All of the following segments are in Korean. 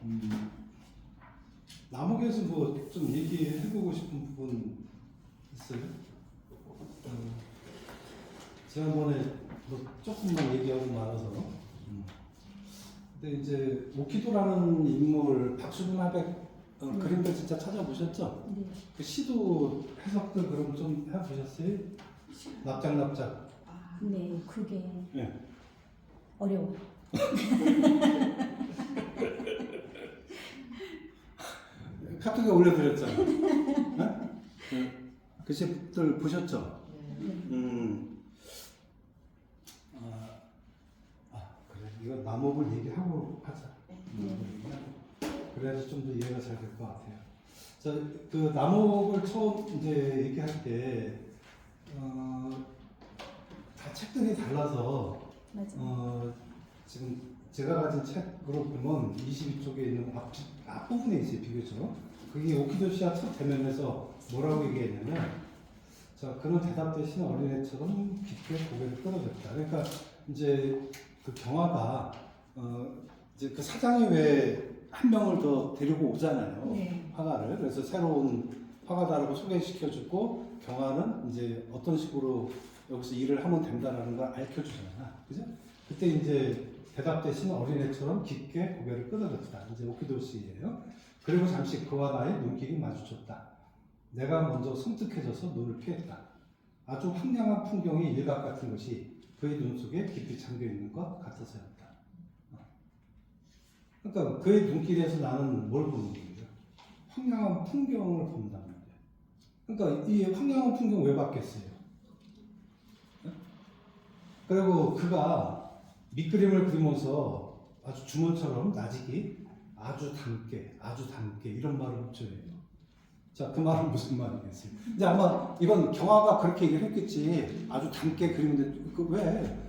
음, 남욱에서 뭐 좀 얘기해보고 싶은 부분 있어요? 지난번에 뭐 조금만 얘기하고 말아서. 근데 이제 오키도라는 인물 박수근 하백 그림들 진짜 찾아보셨죠? 네. 그 시도 해석들 그럼 좀 해보셨어요? 납작납작. 네, 그게 네. 어려워요. 카톡에 올려드렸잖아요. 네? 그 시들 보셨죠? 네. 그래. 이거 남옥을 얘기하고 하자. 네. 그래야지 좀 더 이해가 잘 될 것 같아요. 자, 그 남옥을 처음 이제 얘기할 때, 다 책들이 달라서, 맞아요. 지금 제가 가진 책으로 보면 22쪽에 있는 앞부분에 있어요, 비교적. 그게 오키도 씨와 첫 대면에서 뭐라고 얘기했냐면, 자, 그는 대답 대신 어린애처럼 깊게 고개를 끄덕였다. 그러니까 이제 그 경화가, 이제 그 사장이 왜 한 명을 더 데리고 오잖아요. 네. 화가를. 그래서 새로운 화가다라고 소개시켜주고, 경화는 이제 어떤 식으로 여기서 일을 하면 된다라는 걸 알려주잖아. 그죠? 그때 이제 대답 대신 어린애처럼 깊게 고개를 끄덕였다. 이제 오키도 씨예요. 그리고 잠시 그와 나의 눈길이 마주쳤다. 내가 먼저 섬뜩해져서 눈을 피했다. 아주 황량한 풍경의 일각 같은 것이 그의 눈 속에 깊이 잠겨 있는 것 같아서였다. 그러니까 그의 눈길에서 나는 뭘 보는 거예요? 황량한 풍경을 본단 말이에요. 그러니까 이 황량한 풍경 왜 봤겠어요? 그리고 그가 밑그림을 그리면서 아주 주문처럼 나직이 아주 담게 이런 말을 붙여요. 자, 그 말은 무슨 말이겠어요? 이제 아마 이건 경화가 그렇게 얘기를 했겠지. 아주 담게 그리는데 그 왜?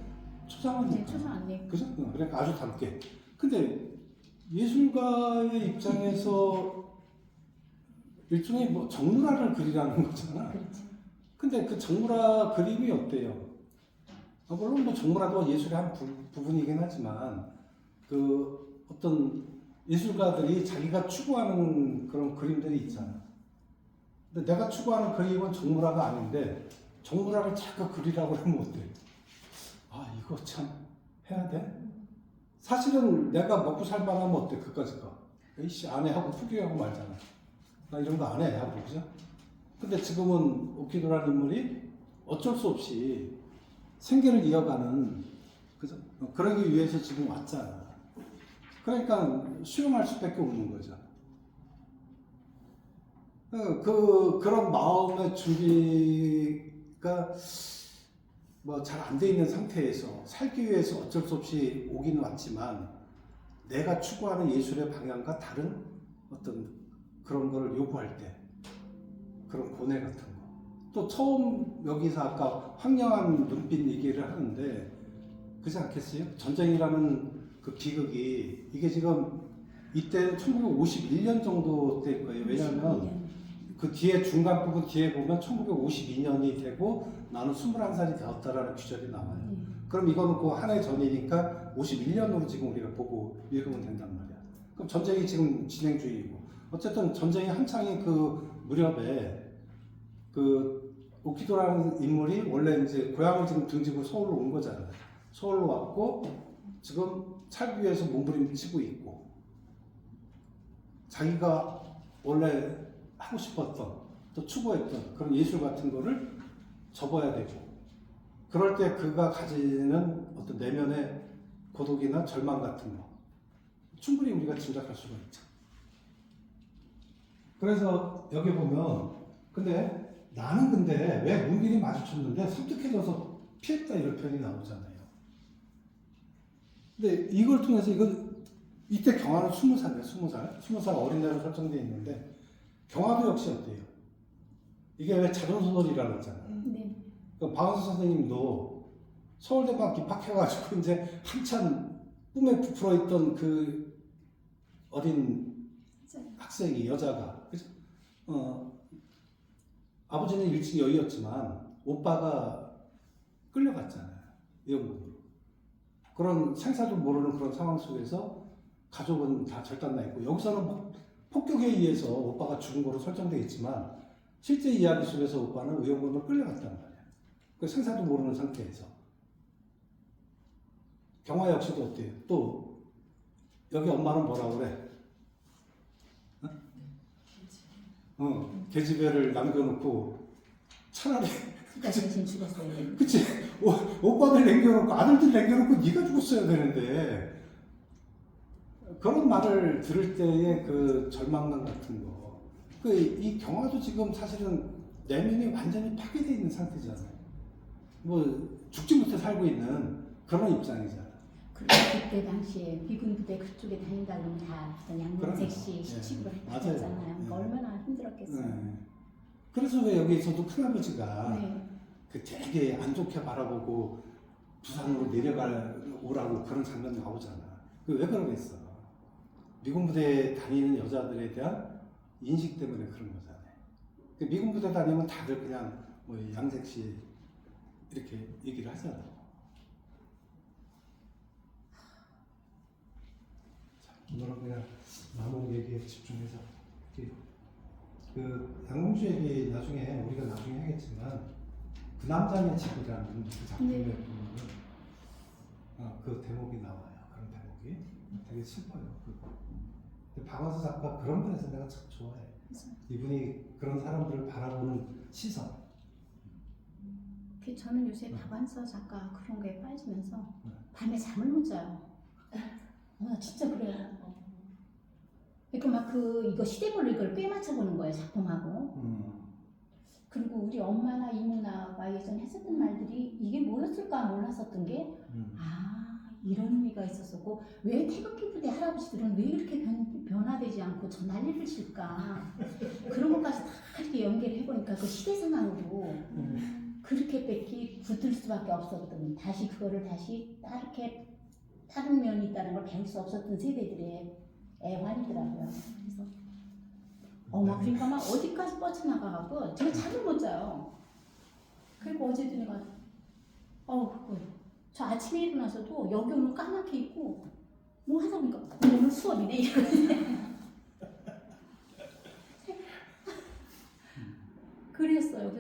초상화니까. 네, 초상 안 내. 그죠? 그러니까 아주 담게. 근데 예술가의 입장에서 일종의 뭐 정물화를 그리라는 거잖아. 그렇죠. 근데 그 정물화 그림이 어때요? 물론 뭐 정물화도 예술의 한 부분이긴 하지만 그 어떤 예술가들이 자기가 추구하는 그런 그림들이 있잖아. 근데 내가 추구하는 그림은 정물화가 아닌데 정물화를 자꾸 그리라고 하면 어때? 아, 이거 참 해야 돼? 사실은 내가 먹고 살만하면 어때? 그까짓 거. 에이씨, 안 해 하고 포기하고 말잖아. 나 이런 거 안 해 하고, 그죠? 근데 지금은 오키도라는 인물이 어쩔 수 없이 생계를 이어가는, 그죠? 그러기 위해서 지금 왔잖아. 그러니까 수용할 수밖에 없는 거죠. 그런 마음의 준비가 뭐 잘 안 돼 있는 상태에서 살기 위해서 어쩔 수 없이 오긴 왔지만 내가 추구하는 예술의 방향과 다른 어떤 그런 거를 요구할 때 그런 고뇌 같은 거. 또 처음 여기서 아까 황량한 눈빛 얘기를 하는데 그렇지 않겠어요? 전쟁이라는 그 비극이 이게 지금 이때 1951년 정도 될 거예요. 왜냐하면 그 뒤에 중간 부분 뒤에 보면 1952년이 되고 나는 21살이 되었다라는 규절이 나와요. 그럼 이거는 그 한 해 전이니까 51년으로 지금 우리가 보고 읽으면 된단 말이야. 그럼 전쟁이 지금 진행 중이고 어쨌든 전쟁이 한창인 그 무렵에 그 오키도라는 인물이 원래 이제 고향을 지금 등지고 서울로 온 거잖아요. 서울로 왔고 지금 살기 위해서 몸부림치고 있고 자기가 원래 하고 싶었던 또 추구했던 그런 예술 같은 거를 접어야 되고 그럴 때 그가 가지는 어떤 내면의 고독이나 절망 같은 거 충분히 우리가 짐작할 수가 있죠. 그래서 여기 보면 근데 나는 근데 왜 눈길이 마주쳤는데 섬뜩해져서 피했다 이런 표현이 나오잖아요. 근데 이걸 통해서 이때 경화는 20살이에요. 20살 어린 나이로 설정되어 있는데 경화도 역시 어때요? 이게 왜 자전소설이라고 했잖아요. 네. 박은수 선생님도 서울대만 입학해가지고 이제 한참 꿈에 부풀어 있던 그 어린 학생이 여자가 그죠? 아버지는 일찍 여의였지만 오빠가 끌려갔잖아요. 영국으로. 그런 생사도 모르는 그런 상황 속에서 가족은 다 절단나 있고 여기서는 폭격에 의해서 오빠가 죽은 거로 설정되어 있지만 실제 이야기 속에서 오빠는 의용군으로 끌려갔단 말이야. 그 생사도 모르는 상태에서. 경화 역시도 어때요? 또 여기 엄마는 뭐라 그래? 계집애를 남겨놓고 차라리 진짜 대신 죽었어야 되는데. 그치? 오빠들 남겨놓고 아들들 남겨놓고 네가 죽었어야 되는데 그런 말을 들을 때의 그 절망감 같은 거. 이 경화도 지금 사실은 내면이 완전히 파괴되어 있는 상태잖아요. 뭐 죽지 못해 살고 있는 그런 입장이잖아. 그리고 그때 당시에 비군 부대 그쪽에 다닌다 그러면 다 양명색 씨 시집을 했잖아요. 그러니까 얼마나 힘들었겠어요. 네. 그래서 왜 여기서도 큰아버지가 네. 그 되게 안 좋게 바라보고 부산으로 오라고 그런 장면 나오잖아. 왜 그러겠어? 미군 부대에 다니는 여자들에 대한 인식 때문에 그런 거잖아요. 미군 부대 다니면 다들 그냥 뭐 양색 씨 이렇게 얘기를 하잖아. 오늘은 그냥 남욱 얘기에 집중해서 그 양봉수 얘기 나중에 우리가 나중에 하겠지만 그 남자의 집이라는 그 작품에 보면은 그 대목이 나와요. 그런 대목이 되게 슬퍼요. 근데 박완서 작가 그런 면에서 내가 참 좋아해. 이분이 그런 사람들을 바라보는 시선. 저는 요새 박완서 작가 그런 거에 빠지면서 밤에 잠을 못 자요. 나 진짜 그래요. 그러니까 막 이거 시대별로 이걸 꽤 맞춰보는 거예요, 작품하고. 그리고 우리 엄마나 이모나가 예전에 했었던 말들이 이게 뭐였을까 몰랐었던 게, 이런 의미가 있었었고, 왜 태극기 부대 할아버지들은 왜 이렇게 변화되지 않고 저 난리를 칠까. 그런 것까지 다 이렇게 연계를 해보니까 그 시대 상황으로 그렇게 뺏기 붙을 수밖에 없었던, 다시 그거를 다시 이렇게 다른 면이 있다는 걸 배울 수 없었던 세대들의 애환이더라고요. 그래서 그러니까 막 어디까지 뻗쳐나가고 제가 잠을 못 자요. 그리고 어제도 내가 저 아침에 일어나서도 여기 오늘 까맣게 있고 뭐 하다 보니까 오늘 수업이네 이러는데 그랬어요.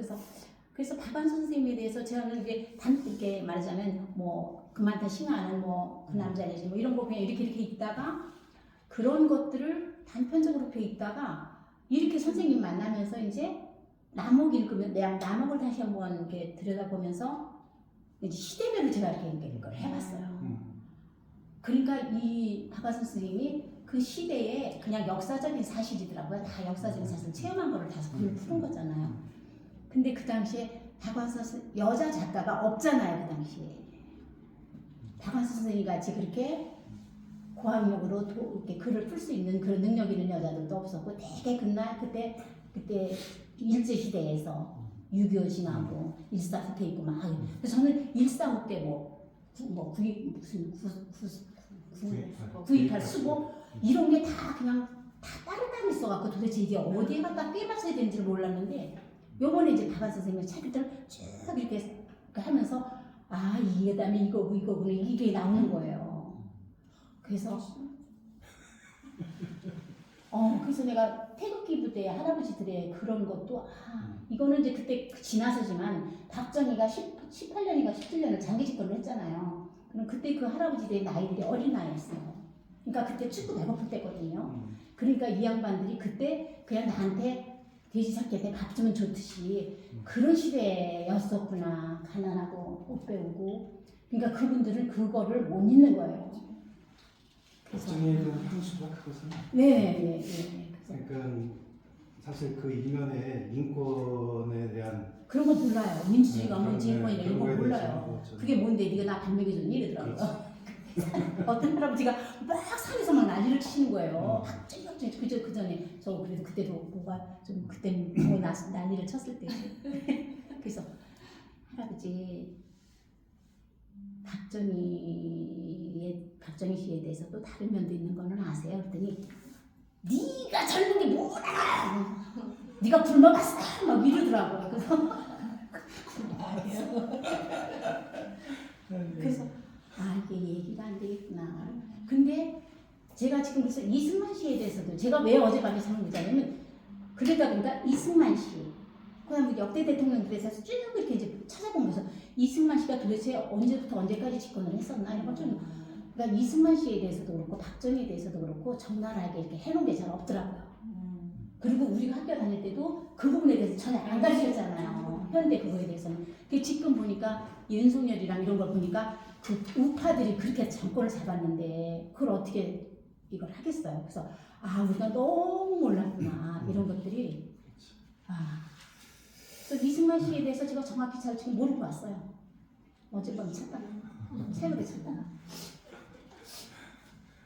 그래서 박완서 선생님에 대해서 저는 이제 이렇게 말하자면 뭐 그만큼 싱하는 뭐 그 남자네지 뭐 이런 거 그냥 이렇게 있다가 그런 것들을 단편적으로 펴 있다가 이렇게 선생님 만나면서 이제 남욱 읽으면 남욱을 다시 한번 이렇게 들여다보면서 이제 시대별로 제가 이렇게 이걸 해봤어요. 그러니까 이 박완서 선생님이 그 시대에 그냥 역사적인 사실이더라고요. 다 역사적인 사실 체험한 거를 다 푸는 거잖아요. 근데 그 당시에 박완서 여자 작가가 없잖아요. 그 당시에 박완서 선생님 같이 그렇게 고학력으로 이렇게 글을 풀 수 있는 그런 능력 있는 여자들도 없었고 되게 그때 일제 시대에서 6.25 지나고 1.4후 때 있고 막 그래서 저는 1.4후 때 뭐 9.28 수보 이런 게 다 그냥 다 따로 있어갖고 도대체 이게 어디에 갖다 빼맞춰야 되는지를 몰랐는데 요번에 이제 박완서 선생님의 책을 쭉 이렇게 하면서 이게 다음에 이거구나 이게 나오는 거예요. 그래서 그래서 내가 태극기 부대 할아버지들의 그런 것도 이거는 이제 그때 지나서지만 박정희가 18년인가 17년을 장기 집권을 했잖아요. 그럼 그때 그 할아버지들의 나이들이 어린 나이였어요. 그러니까 그때 춥고 배고플 때거든요. 그러니까 이 양반들이 그때 그냥 나한테 돼지 새끼한테 밥 주면 좋듯이 그런 시대였었구나. 가난하고 못 배우고. 그러니까 그분들은 그거를 못 잊는 거예요. 박정희의 향수가 그것은. 네. 그러니까 사실 그 이면에 인권에 대한 그런 거 몰라요. 민주주의가 뭔지 인권이가 이런 거 그런 거에 몰라요. 대해서 그게 뭔데 네가 나 밥 먹여줬니 이러더라고요. 어떤 할아버지가 막 산에서 막 난리를 치시는 거예요. 갑자기 그 전에 저 그래도 그때도 뭐가 좀 그때 뭐 난리를 쳤을 때 그래서 할아버지 박정희 씨에 대해서 또 다른 면도 있는 거는 아세요? 그랬더니 네가 젊은 게 뭘 알아? 네가 굶어봤어? 막 이러더라고요. 그래서 이게 얘기가 안 되겠구나. 근데 제가 지금 그래서 이승만 씨에 대해서도 제가 왜 어젯밤에 잠을 못 자냐면 그러다 보니까 이승만 씨, 그다음에 역대 대통령들에서 쭉 이렇게 이제 찾아보면서 이승만 씨가 도대체 언제부터 언제까지 집권을 했었나 이런 좀 그러니까 이승만 씨에 대해서도 그렇고 박정희에 대해서도 그렇고 적나라하게 이렇게 해놓은 게 잘 없더라고요. 그리고 우리가 학교 다닐 때도 그 부분에 대해서 전혀 안 가르쳤잖아요. 현대 그거에 대해서는. 근데 지금 보니까 윤석열이랑 이런 걸 보니까 그 우파들이 그렇게 정권을 잡았는데 그걸 어떻게 이걸 하겠어요. 그래서 아 우리가 너무 몰랐구나 이런 것들이 그래서 이승만 씨에 대해서 제가 정확히 잘 지금 모르고 왔어요. 어젯밤 찾다가 새벽에 찾다가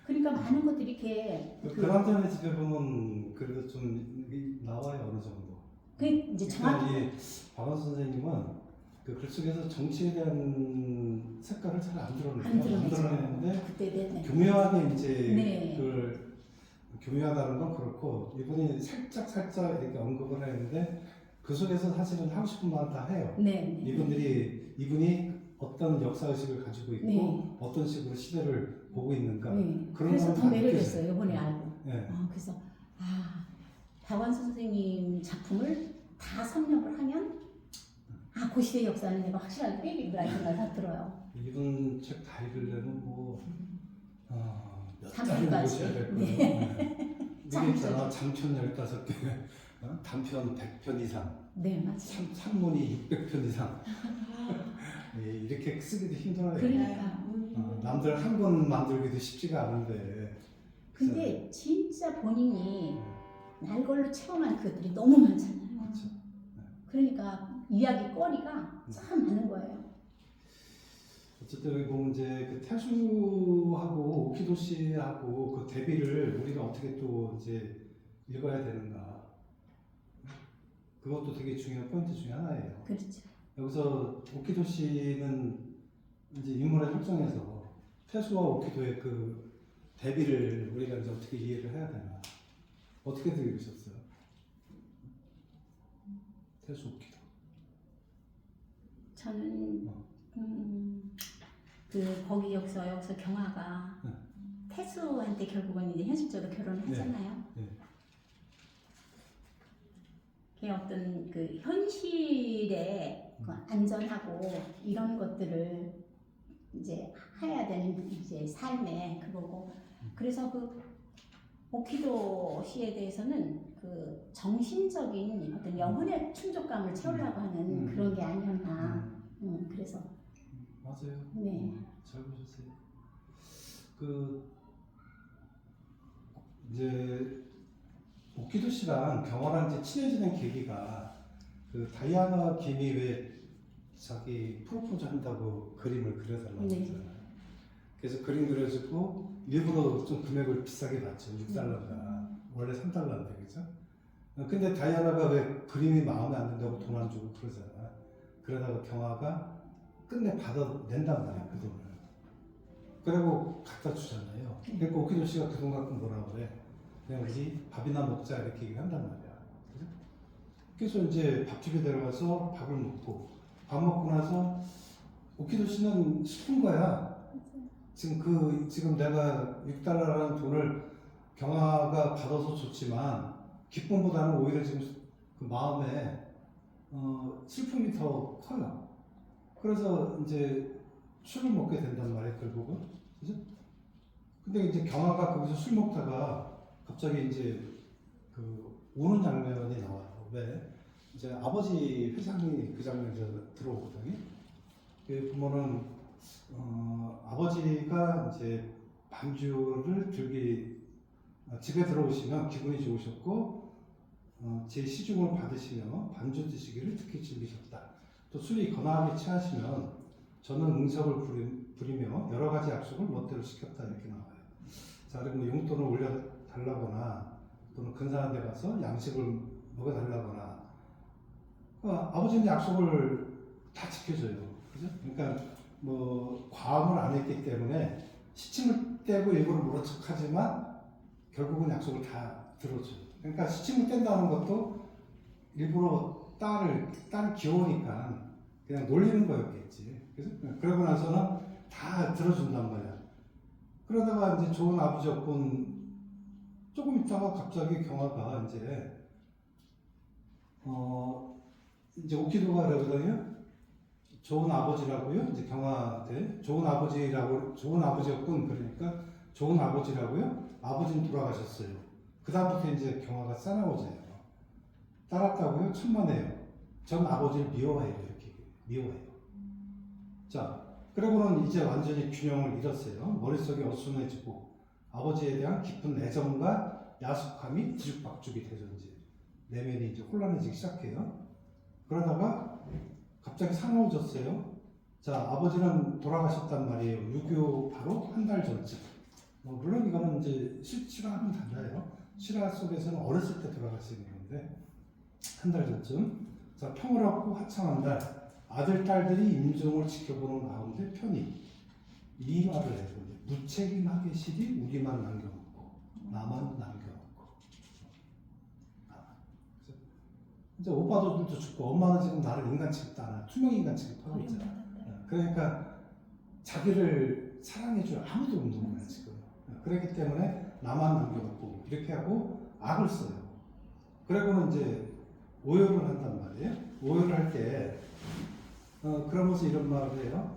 그러니까 많은 것들이 이렇게 그 남자네 집에 보면 그래도 좀 나와요 어느 정도. 그 이제 정확히 그러니까 이 박원순 선생님은 그 글 속에서 정치에 대한 색깔을 잘 안 드러내요. 드러내는데 그때 네. 교묘하게 이제 네. 그걸 교묘하다는 건 그렇고 이분이 살짝 이렇게 언급을 했는데 그 속에서 사실은 하고 싶은 말 다 해요. 네. 이분이 어떤 역사 의식을 가지고 있고 네. 어떤 식으로 시대를 보고 있는가 네. 그런 그래서 걸 더 다 매력있어요. 이번에 알고. 네. 그래서 박완순 선생님 작품을 다 섭렵을 하면 그 시대 역사는 내가 확실하게 빼기구나 이런 생각이 들어요. 이분 책 다 읽으려면 몇 단편까지. 달을 보셔야 될 거예요. 네. 이게 장편. 있잖아 장편 15개, 단편 100편 이상, 네 맞아요. 산문이 600편 이상. 이렇게 쓰기도 힘들어요. 그러니까. 남들 한 권 만들기도 쉽지가 않은데. 근데 진짜 본인이 날 걸로 체험한 그것들이 너무 많잖아요. 그렇죠. 그러니까 이야기 거리가 참 많은 거예요. 어쨌든 여기 보면 이제 그 태수하고 오키도 씨하고 그 대비를 우리가 어떻게 또 이제 읽어야 되는가. 그것도 되게 중요한 포인트 중에 하나예요. 그렇죠. 여기서 오키도 씨는 이제 인물의 설정에서 태수와 오키도의 그 대비를 우리가 이제 어떻게 이해를 해야 되나. 어떻게 읽으셨어요? 태수 오키도. 저는 그 거기 여기서 경아가 태수한테 결국은 이제 현실적으로 결혼을 하잖아요. 네. 그게 어떤 그 현실에 그 안전하고 이런 것들을 이제 해야 되는 이제 삶의 그거고 그래서 그 오키도 씨에 대해서는 그 정신적인 어떤 영혼의 충족감을 채우려고 하는 그런 게 아니었나. 그래서 맞아요. 네. 잘 보셨어요. 그 이제 오키도 씨랑 경화랑 이제 친해지는 계기가 그 다이아나 김이 왜 자기 프로포즈 한다고 그림을 그려달라고 네. 했잖아요. 그래서 그림 그려주고 일부러 좀 금액을 비싸게 받죠. 6달러가 원래 3달러인데 그죠? 근데 다이아나가 왜 그림이 마음에 안 든다고 돈 안 주고 그러잖아. 그러다가 경화가 끝내 받아낸단 말이야 그 돈을. 그리고 갖다 주잖아요. 그러니까 오키도 씨가 그 돈 갖고 뭐라 그래? 그냥 우리 밥이나 먹자 이렇게 얘기를 한단 말이야. 그죠? 그래서 이제 밥집에 들어가서 밥을 먹고 밥 먹고 나서 오키도 씨는 슬픈 거야. 지금 내가 6달러라는 돈을 경화가 받아서 줬지만 기쁨보다는 오히려 지금 그 마음에 슬픔이 더 커요. 그래서 이제 술을 먹게 된단 말이에요, 결국은. 그죠? 근데 이제 경화가 거기서 술 먹다가 갑자기 이제 그 우는 장면이 나와요. 왜? 이제 아버지 회장이 그 장면에서 들어오거든요. 그 보면은 아버지가 이제 반주를 집에 들어오시면 기분이 좋으셨고 제 시중을 받으시며 반주 드시기를 특히 즐기셨다. 또 술이 거나하게 취하시면 저는 응석을 부리며 여러 가지 약속을 멋대로 시켰다 이렇게 나와요. 자, 그리고 용돈을 올려달라거나 또는 근사한 데 가서 양식을 먹여달라거나 아버지는 약속을 다 지켜줘요. 그죠? 그러니까 뭐 과음을 안 했기 때문에 시침을 떼고 일부러 모른 척하지만 결국은 약속을 다 들어줘요. 그러니까 시침을 뗀다는 것도 일부러 딸이 귀여우니까 그냥 놀리는 거였겠지. 그래서 그러고 나서는 다 들어준단 말이야. 그러다가 이제 좋은 아버지였군. 조금 있다가 갑자기 경화가 이제 오키도가 그러거든요. 좋은 아버지라고요. 이제 경화한테 좋은 아버지였군. 그러니까 좋은 아버지라고요. 아버지는 돌아가셨어요. 그 다음부터 이제 경화가 싸나워져요. 따랐다고요? 천만에요. 전 아버지를 미워해요. 이렇게 미워해요. 자, 그러고는 이제 완전히 균형을 잃었어요. 머릿속이 어수선해지고 아버지에 대한 깊은 애정과 야속함이 뒤죽박죽이 되죠. 이제 내면이 이제 혼란해지기 시작해요. 그러다가 갑자기 사나워졌어요. 자, 아버지는 돌아가셨단 말이에요. 6.25 바로 한 달 전쯤. 물론 이거는 이제 실화는 달라요. 실화 속에서는 어렸을 때 돌아가신 건데 한 달 전쯤. 자, 평화롭고 화창한 날 아들, 딸들이 임종을 지켜보는 가운데 편히 이 말을 해요. 무책임하게 시리 우리만 남겨놓고 나만 남겨놓고. 그래서 이제 오빠들도 죽고 엄마는 지금 나를 인간 취급도 안 하고 투명 인간 취급하고 있잖아. 그러니까 자기를 사랑해줄 아무도 없는 거야 지금. 그렇기 때문에 나만 남겨놓고 이렇게 하고 악을 써요. 그리고는 이제 오열을 한단 말이에요. 오열을 할 때 그러면서 이런 말을 해요.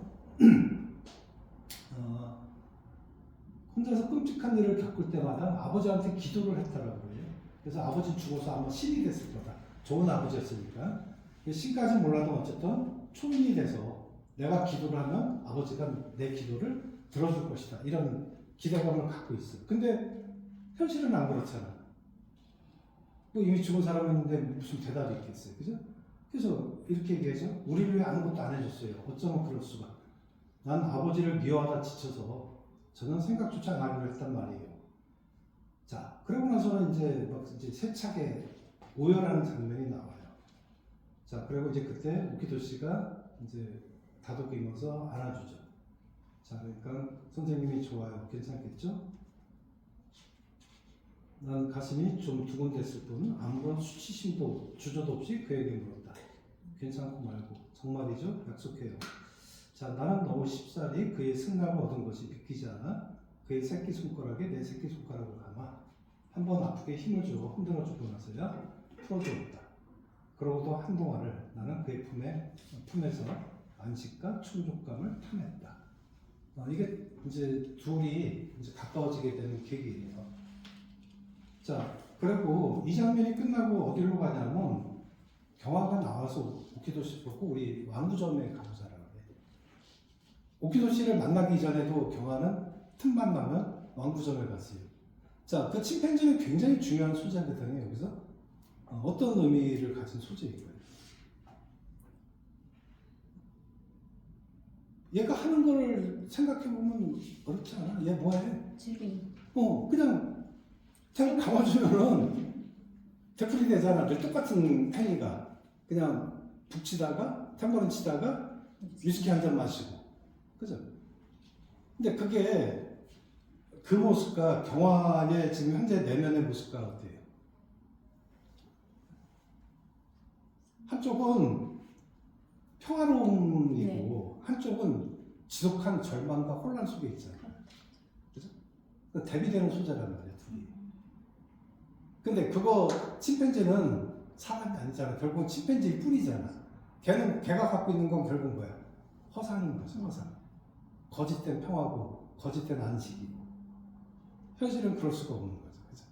혼자서 끔찍한 일을 겪을 때마다 아버지한테 기도를 했다라고 해요. 그래서 아버지 죽어서 아마 신이 됐을 거다. 좋은 아버지였으니까. 신까지 몰라도 어쨌든 초인이 돼서 내가 기도를 하면 아버지가 내 기도를 들어줄 것이다. 이런 기대감을 갖고 있어요. 근데 현실은 안 그렇잖아. 이미 죽은 사람인데 무슨 대답이 있겠어요. 그죠? 그래서 이렇게 얘기하죠. 우리를 왜 아무것도 안 해줬어요. 어쩌면 그럴 수가. 난 아버지를 미워하다 지쳐서 저는 생각조차 안 하기로 했단 말이에요. 자, 그러고 나서는 이제 세차게 오열하는 장면이 나와요. 자, 그리고 이제 그때 오키도 씨가 이제 다독이면서 안아주죠. 자, 그러니까 선생님이 좋아요. 괜찮겠죠? 난 가슴이 좀 두근댔을 뿐 아무런 수치심도 주저도 없이 그에게 물었다. 괜찮고 말고 정말이죠? 약속해요. 자, 나는 너무 쉽사리 그의 승낙을 얻은 것이 믿기지 않아 그의 새끼손가락에 내 새끼손가락을 감아 한번 아프게 힘을 주고 흔들어주고 나서야 풀어주었다. 그러고도 한동안을 나는 그의 품에서 안식과 충족감을 탐했다. 이게 이제 둘이 이제 가까워지게 되는 계기예요. 자, 그리고 이 장면이 끝나고 어디로 가냐면 경화가 나와서 오키도 씨 보고 우리 왕구점에 가보자라고 해요. 오키도 씨를 만나기 전에도 경화는 틈만 나면 왕구점에 갔어요. 자, 그 침팬지는 굉장히 중요한 소재거든요. 여기서 어떤 의미를 가진 소재인가요? 얘가 하는 걸 생각해보면 어렵지 않아? 얘 뭐해? 즐기는. 그냥 감아주면은 되풀이 되잖아. 늘 똑같은 행위가. 그냥 북치다가 탬버린 치다가 위스키 한 잔 마시고. 그죠? 근데 그게 그 모습과 경화의 지금 현재 내면의 모습과 어때요? 한쪽은 평화로움이고 한쪽은 지독한 절망과 혼란 속에 있잖아요. 그죠? 대비되는 소재란 말이에요, 둘이. 근데 그거 침팬지는 사람이 아니잖아. 결국은 침팬지일 뿐이잖아. 걔가 갖고 있는 건 결국은 뭐야? 허상인 거죠, 허상. 거짓된 평화고 거짓된 안식이고. 현실은 그럴 수가 없는 거죠. 그죠?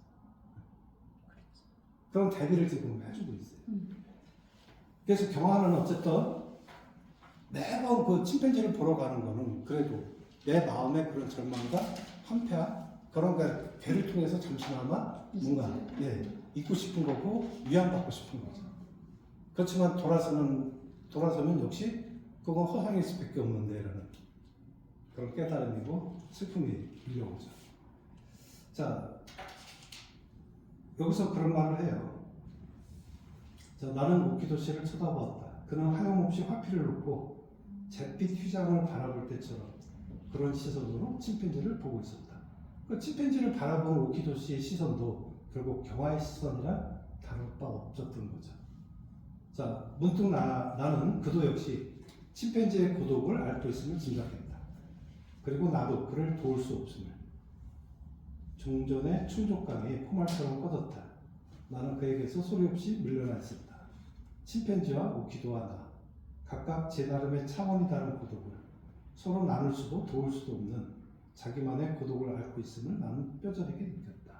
그런 대비를 지금 해주고 있어요. 그래서 경화는 어쨌든 매번 그 침팬지를 보러 가는 거는 그래도 내 마음의 그런 절망과 한패와 그런 걔를 통해서 잠시나마 뭔가 잊고 싶은 거고 위안받고 싶은 거죠. 그렇지만 돌아서면 역시 그건 허상일 수밖에 없는데 라는 그런 깨달음이고 슬픔이 밀려오죠. 자, 여기서 그런 말을 해요. 자, 나는 오키도 씨를 쳐다보았다. 그는 하염없이 화피를 놓고 잿빛 휘장을 바라볼 때처럼 그런 시선으로 침팬지를 보고 있었다. 그 침팬지를 바라보는 오키도 씨의 시선도 결국 경화의 시선이라 다를 바 없었던 거죠. 자, 문득 나는 그도 역시 침팬지의 고독을 앓고 있음을 짐작했다. 그리고 나도 그를 도울 수 없음을. 종전의 충족감이 포말처럼 꺼졌다. 나는 그에게서 소리 없이 밀려나 있었다. 침팬지와 오키도와 나, 각각 제 나름의 차원이 다른 고독을 서로 나눌 수도 도울 수도 없는 자기만의 고독을 앓고 있음을 나는 뼈저리게 느꼈다.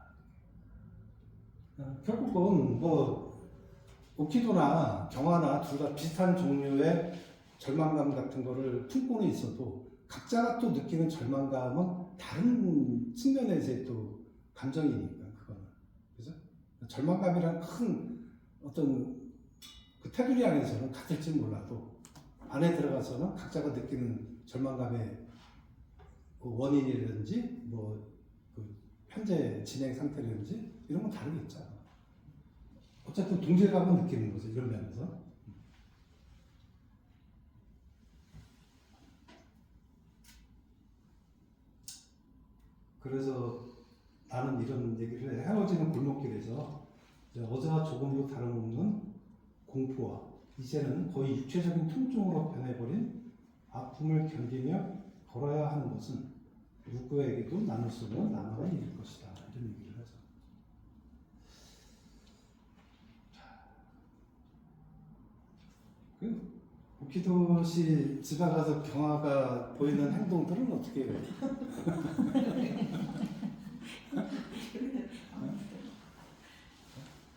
결국은 뭐 오키도나 경화나 둘 다 비슷한 종류의 절망감 같은 거를 품고는 있어도 각자가 또 느끼는 절망감은 다른 측면에서의 또 감정이니까 그거는 그죠? 절망감이란 큰 어떤 그 테두리 안에서는 같을지 몰라도 안에 들어가서는 각자가 느끼는 절망감의 그 원인이라든지 뭐 그 현재 진행 상태라든지 이런 건 다르겠죠. 어쨌든 동질감은 느끼는 거죠. 이런 면에서. 그래서 나는 이런 얘기를 해. 헤어지는 골목길에서 어제와 조금도 다름없는 공포와 이제는 거의 육체적인 통증으로 변해버린 아픔을 견디며 걸어야 하는 것은 누구에게도 나눌 수 없는 나만의 일일 것이다. 이런 얘기를 하죠. 그 오키도 씨 집에 가서 경화가 보이는 행동들은 어떻게 해요?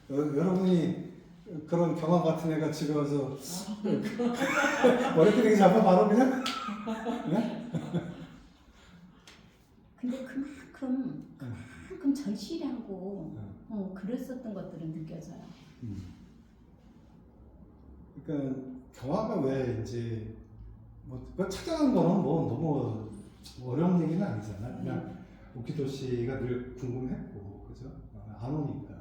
여러분이 그런 경화 같은 애가 집에 와서 머리끄댕이 잡아 바로 그냥? 네? 근데 그만큼 절실하고 그랬었던 것들은 느껴져요. 그러니까 경화가 왜 이제 뭐 그거 찾아간 거는 뭐 너무 어려운 얘기는 아니잖아. 그냥 오키도 씨가 늘 궁금했고, 그죠? 안 오니까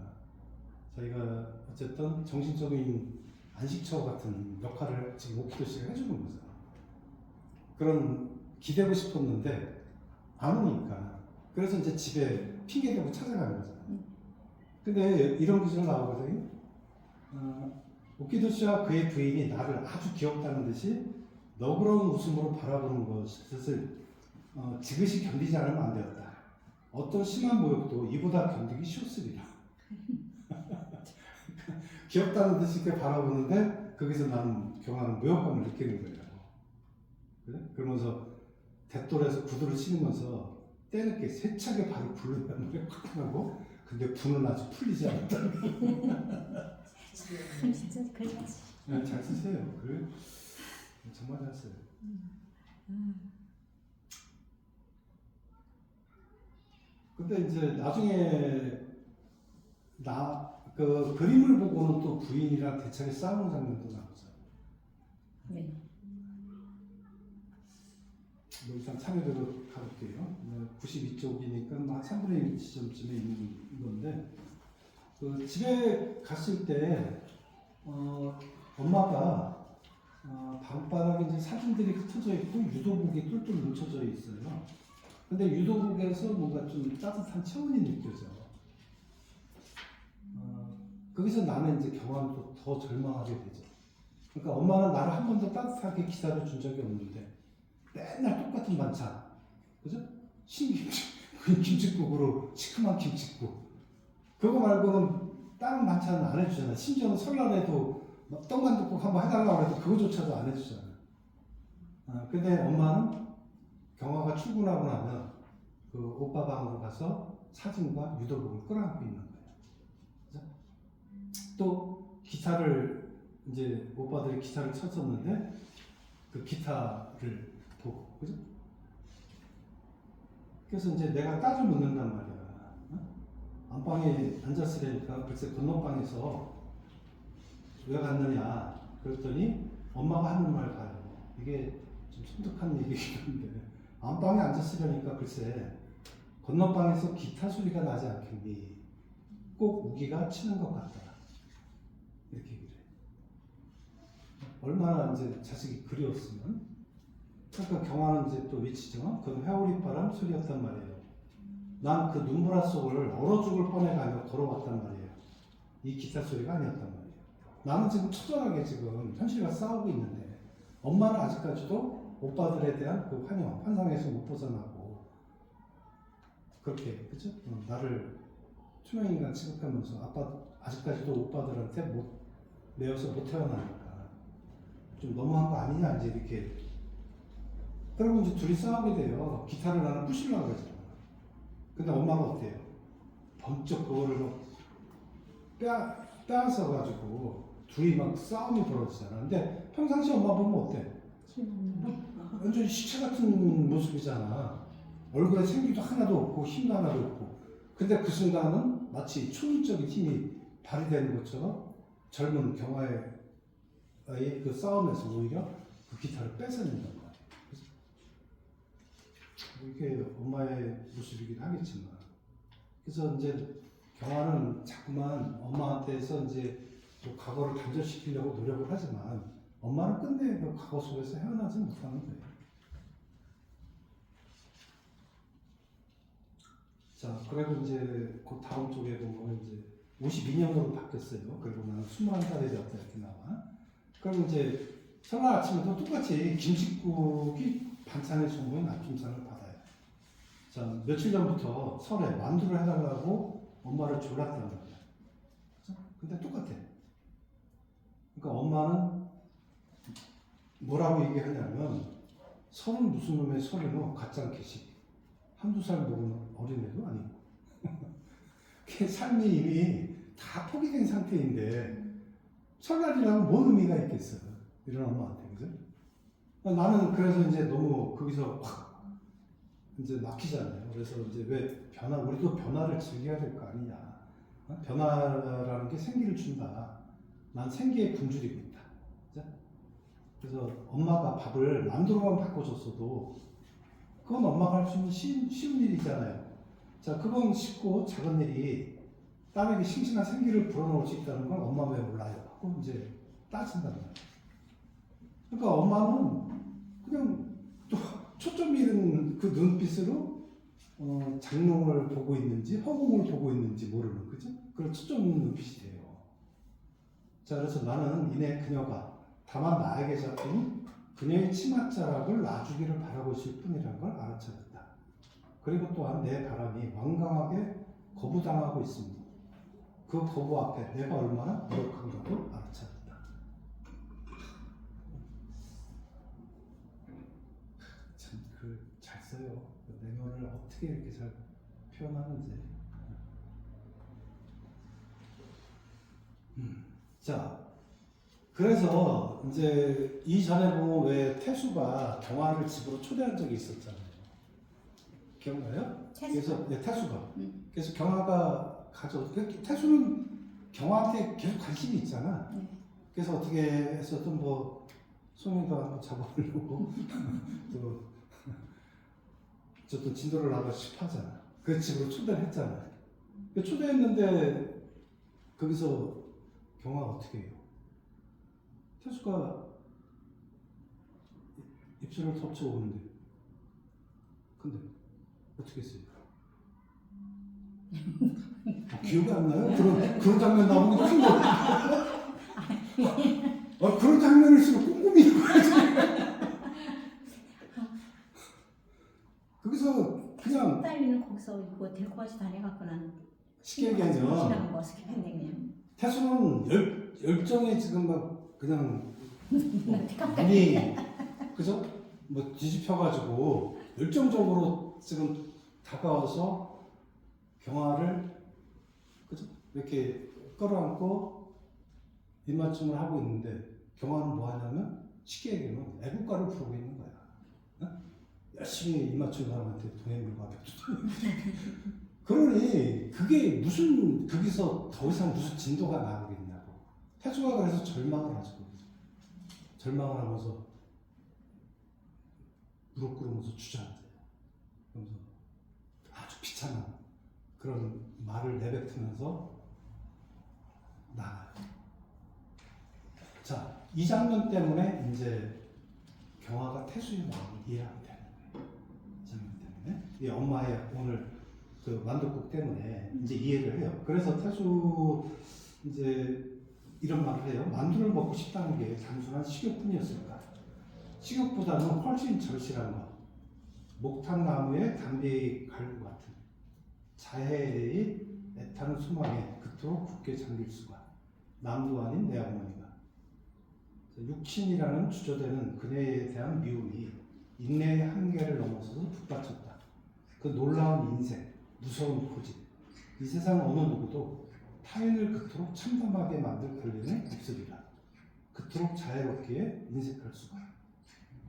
자기가 어쨌든 정신적인 안식처 같은 역할을 지금 오키도 씨가 해주는 거잖아. 그런 기대고 싶었는데 안 오니까 그래서 이제 집에 핑계 대고 찾아가는 거잖아. 근데 이런 기술 나오거든요. 오키도 씨와 그의 부인이 나를 아주 귀엽다는 듯이 너그러운 웃음으로 바라보는 것을 지그시 견디지 않으면 안 되었다. 어떤 심한 모욕도 이보다 견디기 쉬웠으리라. 귀엽다는 듯이 이렇게 바라보는데 거기서 나는 경화는 모욕감을 느끼는 거예요. 그래? 그러면서 대돌에서 구두를 신으면서 때늦게 세차게 발을 굴른다는 걸 확 하고 근데 분은 아주 풀리지 않았다는 거. 진짜 그래야지. 네, 잘 쓰세요. 그래? 정말 잘 써요. 근데 이제 나중에 그 그림을 보고는 또 부인이랑 대차게 싸우는 장면도 나오죠. 네. 뭐 일단 참여대로 가볼게요. 92쪽이니까 한 3분의 1 지점쯤에 있는 건데 그 집에 갔을 때 엄마가 방바닥에 이제 사진들이 흩어져 있고 유도복이 똘똘 뭉쳐져 있어요. 근데 유도복에서 뭔가 좀 따뜻한 체온이 느껴져. 거기서 나는 이제 경험이 더 절망하게 되죠. 그러니까 엄마는 나를 한 번도 따뜻하게 기다려 준 적이 없는데 맨날 똑같은 반찬, 그죠? 신김치, 김치국으로 시큼한 김치국. 그거 말고는 다른 반찬은 안 해주잖아. 심지어는 설날에도 막 떡만둣국 한번 해달라고 해도 그거조차도 안 해주잖아. 근데 엄마는 경화가 출근하고 나면 그 오빠 방으로 가서 사진과 유도복을 끌어안고 있는 거예요. 그죠? 또 기타를 이제 오빠들이 기타를 쳤었는데 그 기타를 보고, 그죠? 그래서 이제 내가 따져 묻는단 말이야. 안방에 앉았으니까 글쎄 건너방에서 왜 갔느냐 그랬더니 엄마가 하는 말 봐요. 이게 좀 섬뜩한 얘기긴 한데 안방에 앉았으려니까 글쎄 건너방에서 기타 소리가 나지 않겠니? 꼭 우기가 치는 것 같다. 이렇게 얘기를 해. 얼마나 이제 자식이 그리웠으면. 그러니까 경화는 이제 또 위치죠. 그건 회오리바람 소리였단 말이에요. 난 그 눈보라 속을 얼어 죽을 뻔해가며 걸어왔단 말이에요. 이 기타 소리가 아니었단 말이에요. 나는 지금 처절하게 지금 현실과 싸우고 있는데 엄마는 아직까지도 오빠들에 대한 그 환상에서 못 벗어나고 그렇게 그죠? 나를 투명인간 취급하면서 아빠 아직까지도 오빠들한테 못 매여서 못 태어나니까 좀 너무한 거 아니냐 이제 이렇게. 그러고 이제 둘이 싸우게 돼요. 기타를 나는 부시려고 그러잖아. 근데 엄마가 어때요? 번쩍 그거를 막 빼앗아 가지고 둘이 막 싸움이 벌어지잖아. 근데 평상시 엄마 보면 어때? 뭐 완전 시체 같은 모습이잖아. 얼굴에 생기도 하나도 없고 힘도 하나도 없고. 근데 그 순간은 마치 초인적인 힘이 발휘되는 것처럼 젊은 경아의 그 싸움에서 오히려 그 기타를 뺏어낸단 말이야. 이게 엄마의 모습이긴 하겠지만. 그래서 이제 경아는 자꾸만 엄마한테서 이제 또 과거를 단절시키려고 노력을 하지만 엄마는 끝내 그 과거 속에서 헤어나지 못하는 거예요. 자, 그리고 이제 그 다음 쪽에 보면 이제 52년으로 바뀌었어요. 그리고 나는 21살이 되었다 이렇게 나와. 그럼 이제 설날 아침에도 똑같이 김칫국이 반찬의 전부인 아침상을 받아요. 자, 며칠 전부터 설에 만두를 해달라고 엄마를 졸랐단 말이야. 그죠? 근데 똑같아. 그러니까 엄마는 뭐라고 얘기하냐면 설은 무슨 놈의 설이노 가짜개식. 한두 살 먹은 어린애도 아니고. 그 삶이 이미 다 포기된 상태인데 설날이라면 뭔 의미가 있겠어. 이런 엄마한테. 그죠? 나는 그래서 이제 너무 거기서 확 이제 막히잖아요. 그래서 이제 왜 우리도 변화를 즐겨야 될 거 아니냐. 변화라는 게 생기를 준다. 난 생기에 굶주리고 있다. 그죠? 그래서 엄마가 밥을 만두로만 바꿔줬어도 그건 엄마가 할 수 있는 쉬운 일이잖아요. 자, 그건 쉽고 작은 일이 딸에게 싱싱한 생기를 불어넣을 수 있다는 걸 엄마 왜 몰라요? 하고 이제 따진단 말이에요. 그러니까 엄마는 그냥 또 초점 잃은 그 눈빛으로 장롱을 보고 있는지 허공을 보고 있는지 모르는, 그죠? 그런 초점 있는 눈빛이 돼요. 자, 그래서 나는 이내 그녀가 다만 나에게 잡힌 그녀의 치맛자락을 놔주기를 바라고 있을 뿐이라는 걸 알아차렸다. 그리고 또한 내 바람이 완강하게 거부당하고 있습니다. 그 거부 앞에 내가 얼마나 노력한가도 알아차렸다. 참, 잘 써요. 내면을 어떻게 이렇게 잘 표현하는지. 자, 그래서 이제 이전에 보면 왜 태수가 경아를 집으로 초대한 적이 있었잖아요. 기억나요? 그래서 태수가. 그래서 경아가 태수는 경아한테 계속 관심이 있잖아. 그래서 어떻게 해서든 뭐 송이도 한번 잡아보려고 또 진도를 나가 싶어하잖아. 그 집으로 초대를 했잖아. 초대했는데 거기서 경아가 어떻게 해요? 태수가 입술을 덮쳐오는데 근데 어떻게 했어요? 기억이 안 나요? 그런 장면 나오는 게 큰 거. 그런 장면을 쓰면 꼼꼼히 봐야지. 거기서 그냥 딸리는 거기서 이거 데리고 가서 다녀갖고 난 쉽게 얘기하면 거 스킵했네. 태수는 열정에 지금 막 그냥 눈이 그죠? 뭐 뒤집혀가지고 열정적으로 지금 다가와서 경아를 그죠? 이렇게 끌어안고 입맞춤을 하고 있는데 경아는 뭐 하냐면 쉽게 얘기하면 애국가를 부르고 있는 거야. 어? 열심히 입맞춤 사람한테 동해물과 백두도 그러니 그게 무슨 거기서 더 이상 무슨 진도가 나오겠냐고. 태수가 그래서 절망을 하죠. 절망을 하면서 무릎 꿇으면서 주저앉아요. 그러면서 아주 비참한 그런 말을 내뱉으면서 나가요. 자, 이 장면 때문에 이제 경아가 태수의 마음을 이해하게 되는 거예요. 이 장면 때문에. 이 엄마의 오늘 그 만둣국 때문에 이제 이해를 해요. 그래서 태수 이제 이런 말을 해요. 만두를 먹고 싶다는 게 단순한 식욕뿐이었을까? 식욕보다는 훨씬 절실한 것. 목탄나무에 담배 갈고 같은 자해의 애타는 소망에 그토록 굳게 잠길 수가. 남도 아닌 내 어머니가. 육친이라는 주저되는 그녀에 대한 미움이 인내의 한계를 넘어서서 북받쳤다. 그 놀라운 인생, 무서운 고집. 이 세상 어느 누구도 타인을 그토록 참담하게 만들 권리는 없으리라. 그토록 자애롭기에 인색할 수가.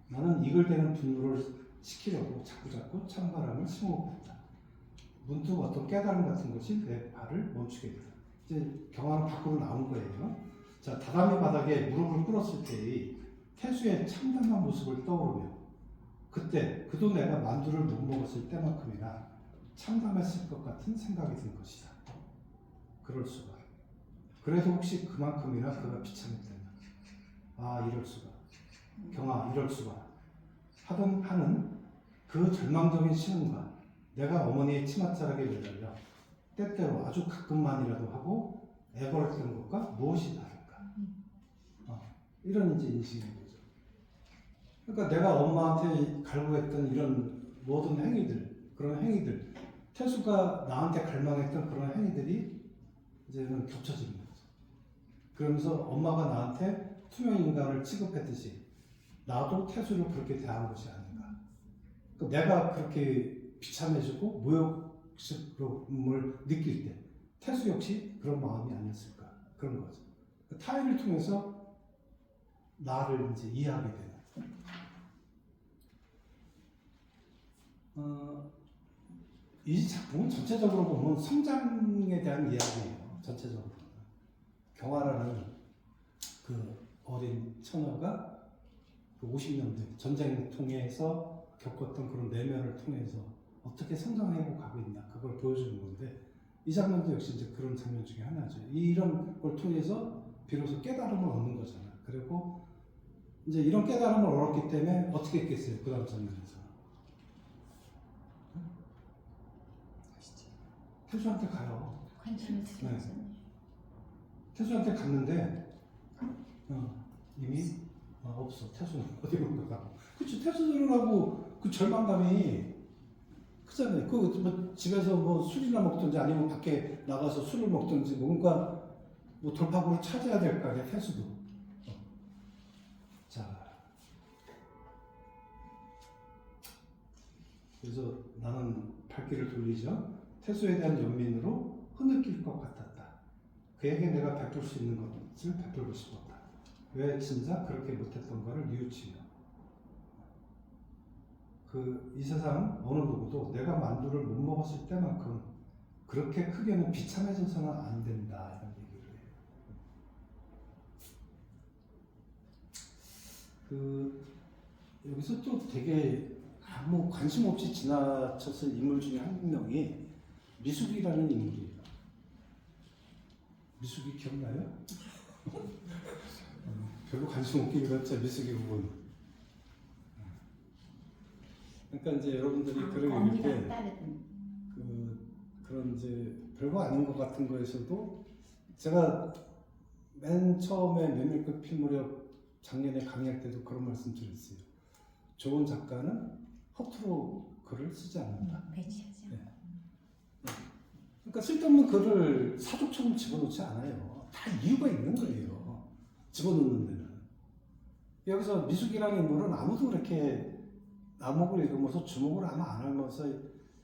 나는 이글대는 분노를 시키려고 자꾸자꾸 찬바람을 심어봅니다. 문득 어떤 깨달음 같은 것이 내 발을 멈추게 된다. 이제 경화는 밖으로 나온 거예요. 자, 다다미 바닥에 무릎을 꿇었을 때의 태수의 참담한 모습을 떠오르며 그때 그도 내가 만두를 못 먹었을 때만큼이나 참담했을 것 같은 생각이 든 것이다. 그럴 수가. 그래도 혹시 그만큼이나 그가 비참했다면 아 이럴 수가. 경아 이럴 수가. 하는 그 절망적인 시음과 내가 어머니의 치맛자락에 매달려 때때로 아주 가끔만이라도 하고 애걸했던 것과 무엇이 다를까? 이런 이제 인식인 거죠. 그러니까 내가 엄마한테 갈구했던 이런 모든 행위들, 그런 행위들, 태수가 나한테 갈망했던 그런 행위들이 이제는 겹쳐지는 거죠. 그러면서 엄마가 나한테 투명 인간을 취급했듯이 나도 태수를 그렇게 대한 것이 아닌가. 그러니까 내가 그렇게 비참해지고 모욕스러움을 느낄 때 태수 역시 그런 마음이 아니었을까. 그런 거죠. 그러니까 타인을 통해서 나를 이제 이해하게 되는. 이 작품은 전체적으로 보면 성장에 대한 이야기예요. 전체적으로. 경화라는 그 어린 처녀가 그 50년대 전쟁을 통해서 겪었던 그런 내면을 통해서 어떻게 성장하고 가고 있나 그걸 보여주는 건데 이 장면도 역시 이제 그런 장면 중에 하나죠. 이런 걸 통해서 비로소 깨달음을 얻는 거잖아. 그리고 이제 이런 깨달음을 얻었기 때문에 어떻게 했겠어요? 그 다음 장면에서 태수한테 가요. 관심을 들였잖아요. 태수한테 갔는데 이미 없어. 태수는 어디로 가고. 그치, 태수들하고 그 절망감이 크잖아요. 뭐 집에서 뭐 술이나 먹든지 아니면 밖에 나가서 술을 먹든지 뭔가 뭐 돌파구를 찾아야 될 거 아니야, 태수도. 자, 그래서 나는 발길을 돌리죠. 태수에 대한 연민으로 흐느낄 것 같았다. 그에게 내가 베풀 수 있는 것을 베풀고 싶었다. 왜 진작 그렇게 못했던 거를 뉘우치며 이 세상 어느 누구도 내가 만두를 못 먹었을 때만큼 그렇게 크게는 비참해져서는 안 된다 이런 얘기를 해요. 여기서 또 되게 아무 관심 없이 지나쳤을 인물 중에 한 명이 미숙이라는 인물이에요. 미숙이 기억나요? 별로 관심 없긴 그렇죠. 미숙이 부분. 그러니까 이제 여러분들이 글을 읽을 때 그런 이제 별거 아닌 것 같은 거에서도 제가 맨 처음에 메밀꽃 필 무렵 작년에 강의할 때도 그런 말씀 드렸어요. 좋은 작가는 허투루 글을 쓰지 않는다. 배치하지 않고. 네. 그러니까 쓸데없는 글을 사족처럼 집어넣지 않아요. 다 이유가 있는 거예요. 집어넣는 데는. 여기서 미숙이라는 인물은 아무도 그렇게 남목을 읽으면서 주목을 아마 안 하면서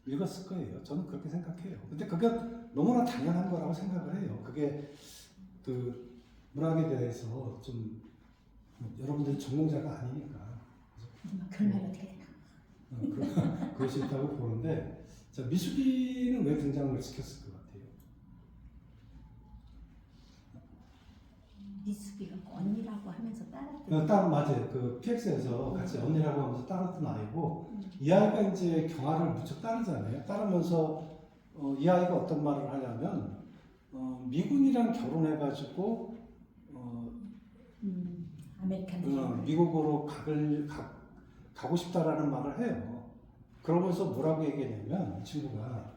읽었을 거예요. 저는 그렇게 생각해요. 근데 그게 너무나 당연한 거라고 생각을 해요. 그게 그 문학에 대해서 좀 여러분들이 전공자가 아니니까. 그런 말이 어떻게 되나? 그럴 수 있다고 보는데, 자, 미숙이는 왜 등장을 시켰을 것 같아요? 미숙이가 언니라고 하면서 따랐던. 맞아요. 그 PX에서 같이 언니라고 하면서 따랐던 아이고, 이 아이가 이제 경화를 무척 따르잖아요. 따르면서 이 아이가 어떤 말을 하냐면 미군이랑 결혼해가지고 아메리칸 미국으로 가고 싶다라는 말을 해요. 그러면서 뭐라고 얘기했냐면 이 친구가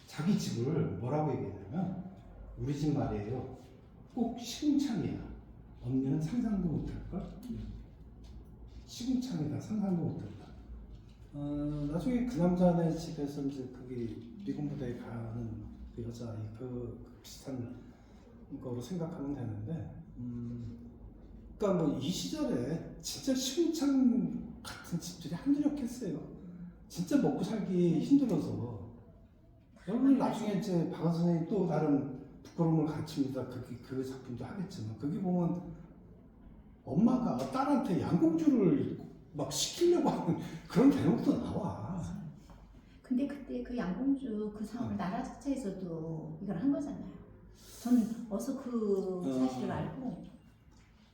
자기 집을 뭐라고 얘기했냐면 우리 집 말이에요. 꼭 시궁창이야. 언니는 상상도 못할걸? 시궁창이다. 상상도 못한다. 나중에 그 남자네 집에서 이제 거기 미군 부대에 가는 그 여자 그 비슷한 거로 생각하면 되는데, 그러니까 뭐 이 시절에 진짜 시궁창 같은 집들이 한두렵겠어요. 진짜 먹고 살기 힘들어서. 여러분 나중에 이제 박원 선생님 또 다른 부끄러움을 가르칩니다. 그 작품도 하겠지만 거기 보면 엄마가 딸한테 양공주를 막 시키려고 하는 그런 대목도 나와. 근데 그때 그 양공주 그 사업을 나라 자체에서도 이걸 한 거잖아요. 저는 어서 그 사실을 알고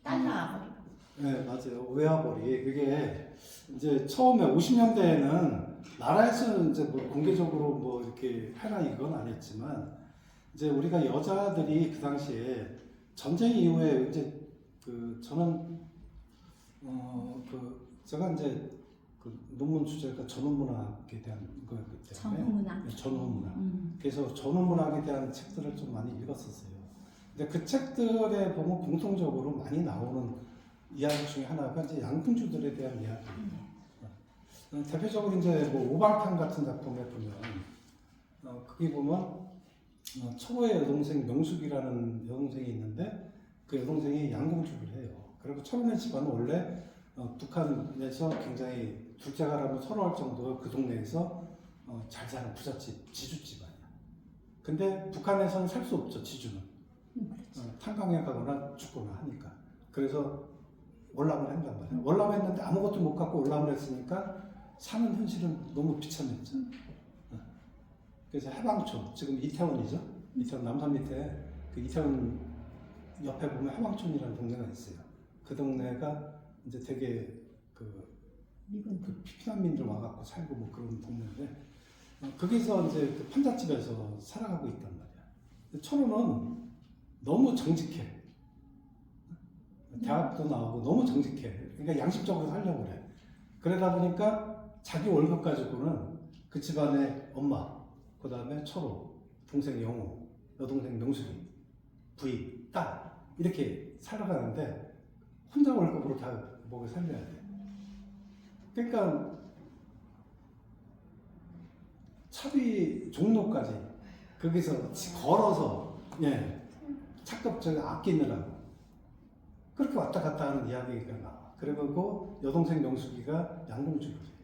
딸라. 네, 맞아요. 외화벌이 그게 이제 처음에 50년대에는 나라에서는 이제 뭐 공개적으로 뭐 이렇게 해라 이건 안 했지만 이제 우리가 여자들이 그 당시에 전쟁 이후에 이제 그 저는 그 제가 이제 그 논문 주제가 전후문학에 대한 거였기 때문에 전후문학. 전후문학. 그래서 전후문학에 대한 책들을 좀 많이 읽었었어요. 근데 그 책들에 보면 공통적으로 많이 나오는 이야기 중에 하나가 이제 양궁주들에 대한 이야기예요. 대표적으로 이제 뭐 오발탄 같은 작품에 보면 거기 보면 초보의 여동생 명숙이라는 여동생이 있는데 그 여동생이 양궁주를 해요. 그리고 초보의 집안은 원래 북한에서 굉장히 둘째가라면 서러울 정도로 그 동네에서 잘 사는 부잣집 지주집안이야. 근데 북한에서는 살 수 없죠, 지주는. 탄광에 가거나 죽거나 하니까. 그래서 월남을 한단 말이야. 월남했는데 아무것도 못 갖고 월남을 했으니까 사는 현실은 너무 비참했죠. 그래서 해방촌, 지금 이태원이죠. 이태원 남산 밑에 그 이태원 옆에 보면 해방촌이라는 동네가 있어요. 그 동네가 이제 되게 그 피난민들 와갖고 살고 뭐 그런 동네인데 거기서 이제 그 판잣집에서 살아가고 있단 말이야. 철호는 너무 정직해. 대학도 나오고 너무 정직해. 그러니까 양심적으로 살려고 그래. 그러다 보니까 자기 월급 가지고는 그 집안의 엄마, 그 다음에 철호, 동생 영호, 여동생 명숙이, 부인, 딸 이렇게 살아가는데 혼자 월급으로 다 먹여 살려야 돼. 그러니까 차비 종로까지 거기서 걸어서 차값 저기 아끼느라고 그렇게 왔다 갔다 하는 이야기가 나와. 그리고 여동생 명숙이가 양궁주를 해요.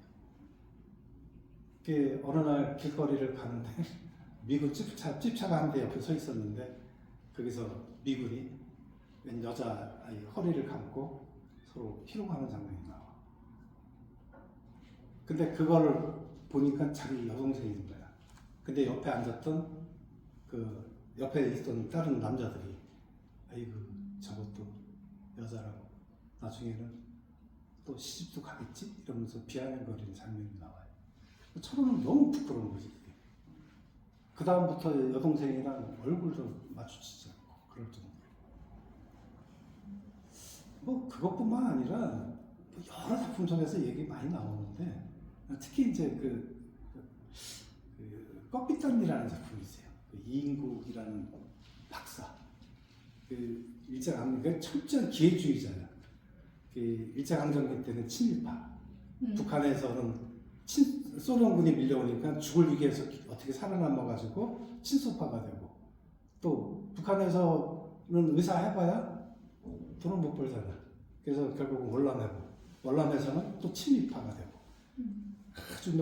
그 어느 날 길거리를 가는데 미군 찝차가 한 대 옆에 서 있었는데 거기서 미군이 웬 여자 아이 허리를 감고 서로 희롱하는 장면이 나와. 근데 그걸 보니까 자기 여동생인 거야. 근데 옆에 앉았던 그 옆에 있던 다른 남자들이 아이고 저것도 여자라고 나중에는 또 시집도 가겠지? 이러면서 비아냥거리는 장면이 나와요. 철호는 너무 부끄러운 거지. 그 다음부터 여동생이랑 얼굴도 마주치지 않고 그럴 정도로. 뭐 그것뿐만 아니라 여러 작품 속에서 얘기 많이 나오는데 특히 이제 그 꺾깃단이라는 작품이 있어요. 그 이인국이라는 박사. 그 일제강점기 철저한 기회주의자야. 그 일제강점기 때는 친일파. 북한에서는 소련군이 밀려오니까 죽을 위기에서 어떻게 살아남아가지고 친소파가 되고 또 북한에서는 의사 해봐야 돈을 못 벌잖아. 그래서 결국은 월남하고 월남에서는 또 친일파가 되고 아주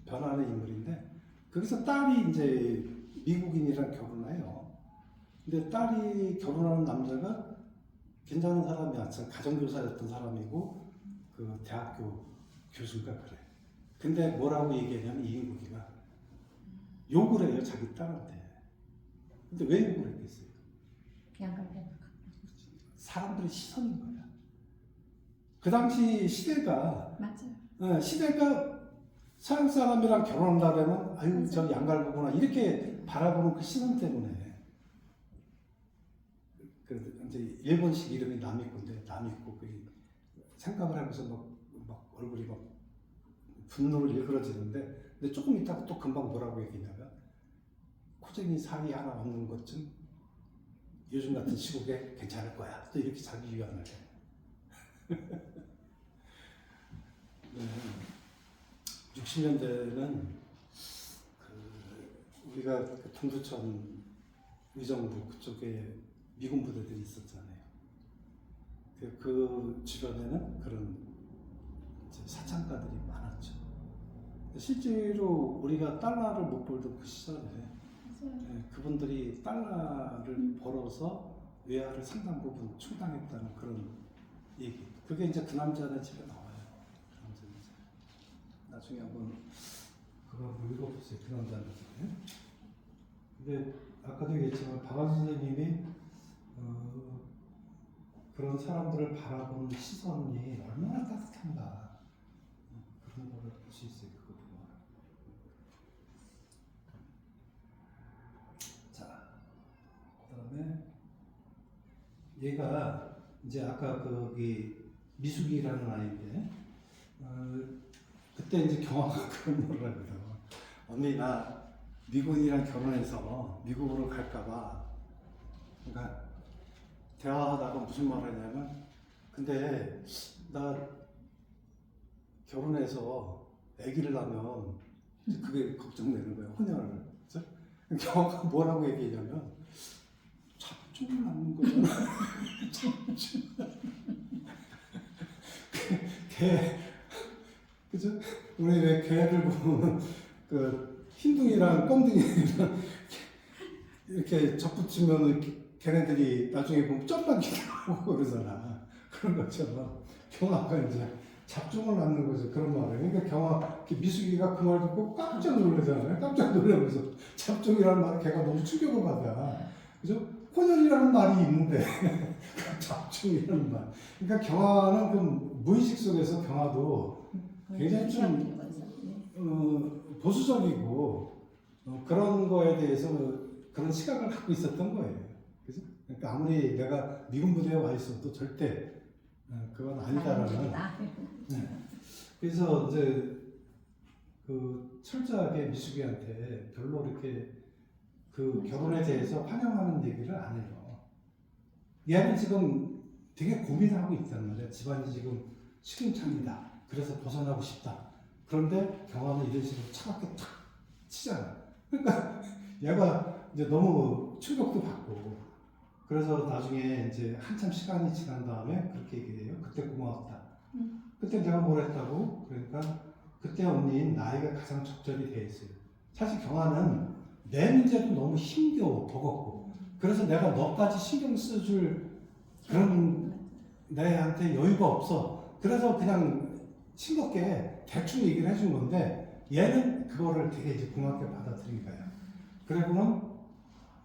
변하는 인물인데 거기서 딸이 이제 미국인이랑 결혼을 해요. 근데 딸이 결혼하는 남자가 괜찮은 사람이야. 가정교사였던 사람이고 그 대학교 교수가 그래. 근데 뭐라고 얘기하냐면 이인국이가 욕을 해요 자기 딸한테. 근데 왜 욕을 했겠어요? 사람들의 시선인 거야. 그 당시 시대가 맞아요. 시대가 서양 사람이랑 결혼한다 그러면 아유 저 양갈부구나 이렇게 바라보는 그 시선 때문에 그 이제 일본식 이름이 남이코인데 남이코 그 생각을 하면서 막 얼굴이 막 분노로 일그러지는데 근데 조금 있다가 또 금방 뭐라고 얘기냐면 코쟁이 살이 하나 없는 것쯤 요즘 같은 시국에 괜찮을 거야. 또 이렇게 자기 위안을 해. 네. 60년대는 우리가 그 동두천 의정부 그쪽에 미군 부대들이 있었잖아요. 그 주변에는 그런 이제 사창가들이 많았죠. 실제로 우리가 달러를 못 벌던 그 시절에 그분들이 달러를 벌어서 외화를 상당 부분 충당했다는 그런 얘기. 그게 이제 그 남자네 집에 나와요. 그 남자네 집에. 나중에 한번 그거 한번 읽어보세요. 그 남자는. 근데 아까도 얘기했지만 박완 선생님이 그런 사람들을 바라보는 시선이 얼마나 따뜻한가 그런 거를 볼 수 있어요. 그거 보면. 자, 그다음에 얘가 이제 아까 거기 미숙이라는 아이인데 그때 이제 경화가 그런 말을 하거든. 언니 나 미군이랑 결혼해서 미국으로 갈까봐. 그러니까 대화하다가 무슨 말을 하냐면 근데 나 결혼해서 아기를 낳으면 그게 걱정되는 거예요. 혼혈을. 그래서 경화가 뭐라고 얘기했냐면 잡종을 낳는 거잖아. 잡종. 개. 그죠? 우리 왜 개들 보면 그 흰둥이랑 껌둥이랑 이렇게 접붙이면 걔네들이 나중에 보면 점박이도 하고 그러잖아. 그런 것처럼 경화가 이제 잡종을 낳는 거죠. 그런 말을. 그러니까 경화 미숙이가 그 말 듣고 깜짝 놀라잖아요. 깜짝 놀라면서 잡종이라는 말을 걔가 너무 충격을 받아. 그죠? 혼혈이라는 말이 있는데 잡종이라는 말. 그러니까 경화는 그 무의식 속에서 경화도 굉장히 좀 보수적이고 그런 거에 대해서 그런 시각을 갖고 있었던 거예요. 그죠? 그러니까 아무리 내가 미군 부대에 와 있어도 절대 그건 아니다라는. 네. 그래서 이제 그 철저하게 미숙이한테 별로 이렇게 그 결혼에 대해서 환영하는 얘기를 안 해요. 얘는 지금 되게 고민하고 있단 말이야. 집안이 지금 시궁창이다. 그래서 벗어나고 싶다. 그런데 경화는 이런 식으로 차갑게 탁 치잖아. 그러니까 얘가 이제 너무 충격도 받고 그래서 나중에 이제 한참 시간이 지난 다음에 그렇게 얘기해요. 그때 고마웠다. 그때 내가 뭘 했다고? 그러니까 그때 언니는 나이가 가장 적절히 돼 있어요. 사실 경화는 내 문제도 너무 힘겨워 버겁고 그래서 내가 너까지 신경 써줄 그런 내한테 여유가 없어. 그래서 그냥 싱겁게 대충 얘기를 해준 건데 얘는 그거를 되게 이제 고맙게 받아들인 거야. 그리고는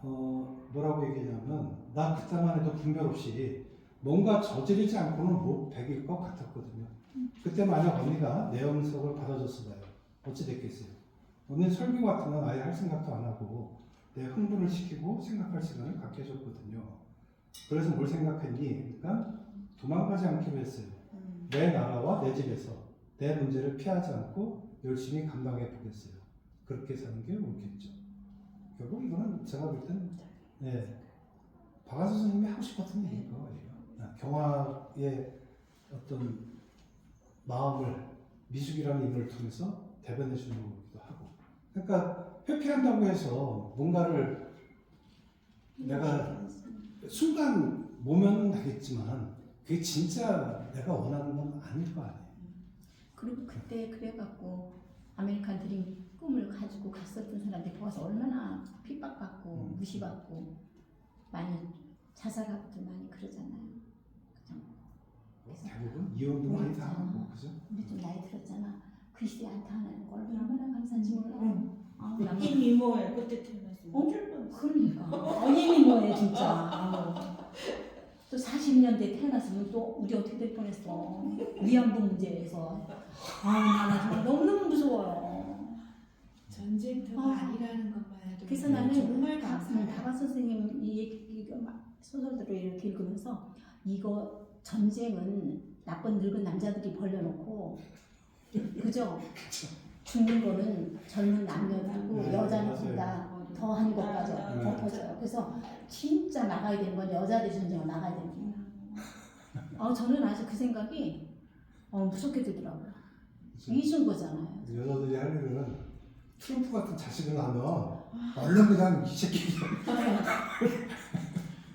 뭐라고 얘기냐면 나 그때만 해도 분별 없이 뭔가 저지르지 않고는 못 베길 것 같았거든요. 그때 만약 언니가 내 영석을 받아줬어요. 어찌 됐겠어요? 언니 설교 같은 건 아예 할 생각도 안 하고 내 흥분을 시키고 생각할 시간을 갖게 해줬거든요. 그래서 뭘 생각했니? 그러니까 도망가지 않기로 했어요. 내 나라와 내 집에서 내 문제를 피하지 않고 열심히 감당해 보겠어요. 그렇게 사는 게 옳겠죠. 결국 이거는 제가 볼 때는 박완 선생님이 하고 싶었던 얘기인 거예요. 경화의 어떤 마음을 미숙이라는 인물을 통해서 대변해 주는 거기도 하고. 그러니까 회피한다고 해서 뭔가를 내가 순간 모면은 나겠지만 그게 진짜 내가 원하는 건 아닐 거 아니에요. 그리고 그때 그래갖고 아메리칸 드림 꿈을 가지고 갔었던 사람들이 거기서 얼마나 핍박받고 무시받고 많이 자살하고도 많이 그러잖아요. 대부분 이혼도 많이 당하고 그죠? 우리 좀 나이 들었잖아. 그 시대에 안타하는 걸 얼마나 감사한지 몰라. 아, 이미 뭐야 그때 태어났으면 그러니까 이미 뭐해 진짜. 또 40년대 태어났으면 또 우리 어떻게 될 뻔했어. 위안부 문제에서. 나는 정말 너무너무 무서워요. 전쟁터가 아니라는 것만해도 그래서 나는 정말 감사해요. 박완 선생님 이 소설들을 이렇게 읽으면서 이거 전쟁은 나쁜 늙은 남자들이 벌려놓고 그죠? 죽는 거는 젊은 남녀들이고 여자는 보다 더한 것까지 더 터져요. 그래서 진짜 나가야 되는 건 여자들이 전쟁을 나가야 되는 거예요. 저는 아직 그 생각이 무섭게 들더라고요. 그렇죠? 잊은 거잖아요. 여자들이 할 일은 트럼프 같은 자식을 낳으면 얼른 그냥 이 새끼.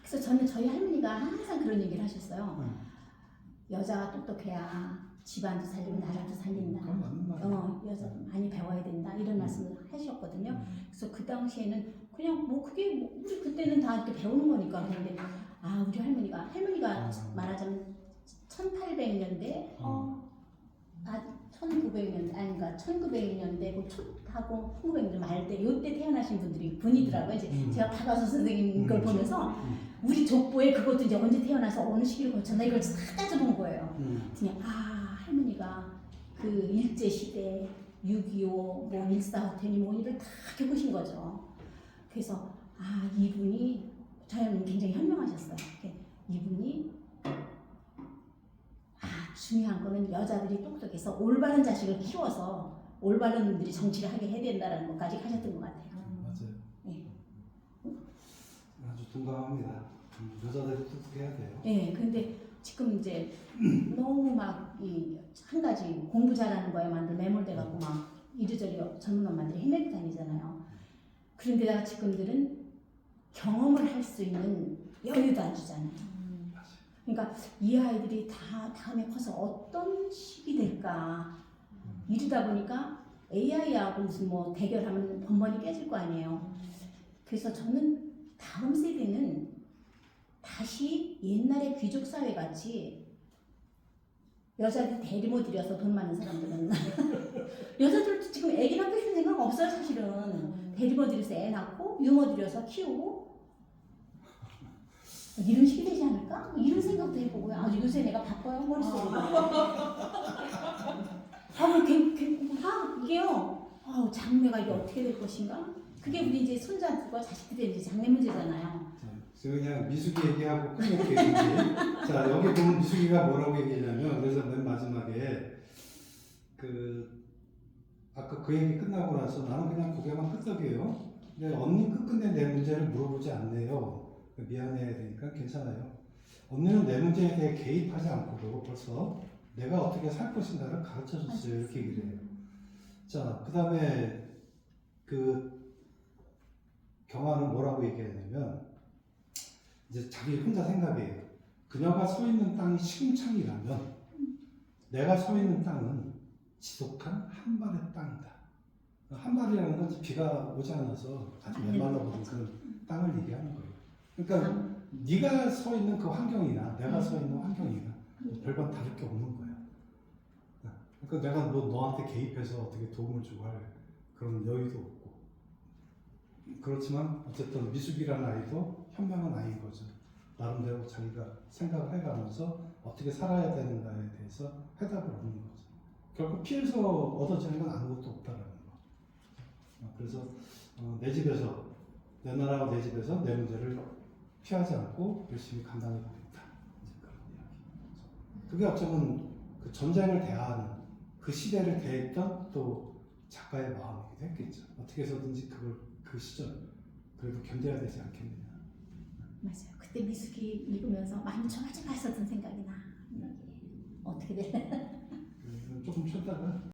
그래서 저는 저희 할머니가 항상 그런 얘기를 하셨어요. 응. 여자가 똑똑해야 집안도 살리고 나라도 살린다. 그건 맞는 말이야. 여자 많이 배워야 된다 이런 말씀을 하셨거든요. 그래서 그 당시에는 그냥 뭐 그게 뭐 우리 그때는 다 이렇게 배우는 거니까 그런데 우리 할머니가 말하자면 1800년대 1900년대 그러니까 1900년대 그 초하고 1900년대 말때 요때 태어나신 분이더라고요. 이제 제가 박아서 선생님 걸 보면서 우리 족보에 그것도 이제 언제 태어나서 어느 시기를 거쳤나 이걸 다 따져본 거예요. 그냥 할머니가 그 일제 시대 6.25 뭐 일사후퇴니 뭐 이를 다 겪으신 거죠. 그래서 이분이 저희는 굉장히 현명하셨어요. 이분이 중요한 거는 여자들이 똑똑해서 올바른 자식을 키워서 올바른 분들이 정치를 하게 해야 된다는 것까지 하셨던 것 같아요. 맞아요. 네. 아주 동감합니다. 여자들이 똑똑해야 돼요. 네, 근데 지금 이제 너무 막 한 가지 공부 잘하는 거에만 매몰돼 갖고 막 이리저리 젊은 엄마들이 헤매고 다니잖아요. 그런데다가 지금들은 경험을 할 수 있는 여유도 안 주잖아요. 그러니까 이 아이들이 다 다음에 커서 어떤 식이 될까 이러다 보니까 AI하고 무슨 뭐 대결하면 번번이 깨질 거 아니에요. 그래서 저는 다음 세대는 다시 옛날의 귀족 사회 같이 여자들 대리모 들여서 돈 많은 사람들은 여자들도 지금 애기 낳고 싶은 생각 없어요 사실은. 대리모 들여서 애 낳고 유모 들여서 키우고 이런 식이 되지 않을까? 이런 생각도 해보고요. 요새 내가 바빠요 머릿속으로. 이게요. 장래가 이게 어떻게 될 것인가? 그게 우리 이제 손자들과 자식들의 이제 장래 문제잖아요. 저 그냥 미숙이 얘기하고 끝낼게요. 자, 여기 보면 미숙이가 뭐라고 얘기하냐면, 그래서 맨 마지막에 아까 그 얘기 끝나고 나서 나는 그냥 고개만 끄덕여요. 근데 언니 끝끝내 내 문제를 물어보지 않네요. 미안해야 되니까 괜찮아요. 언니는 내 문제에 대해 개입하지 않고도 벌써 내가 어떻게 살 것인가를 가르쳐 줬어요. 이렇게 얘기를 해요. 자, 그 다음에 경화는 뭐라고 얘기하냐면, 이제 자기 혼자 생각해요. 그녀가 서 있는 땅이 시궁창이라면 내가 서 있는 땅은 지독한 한발의 땅이다. 한발이라는 건 비가 오지 않아서 아주 메말라버린 그런 땅을 얘기하는 거예요. 그러니까 네가 서 있는 그 환경이나 내가 서 있는 환경이나 별반 다를 게 없는 거예요. 그러니까 내가 너한테 개입해서 어떻게 도움을 주고 할 그런 여유도 없고. 그렇지만 어쨌든 미숙이라는 아이도 현명한 아이인 거죠. 나름대로 자기가 생각을 해가면서 어떻게 살아야 되는가에 대해서 해답을 얻는 거죠. 결국 피해서 얻어지는 건 아무것도 없다라는 거. 그래서 내 집에서, 내 나라와 내 집에서 내 문제를 피하지 않고 열심히 감당해 보겠다. 이제 그런 이야기. 그게 어쩌면 그 전쟁을 대하는 그 시대를 대했던 또 작가의 마음이기도 했겠죠. 어떻게 해서든지 그 시절 그래도 견뎌야 되지 않겠느냐. 맞아요. 그때 미숙이 읽으면서 마음이 좀 하지 말았던 생각이 나. 어떻게 될래? 조금 쉬었다가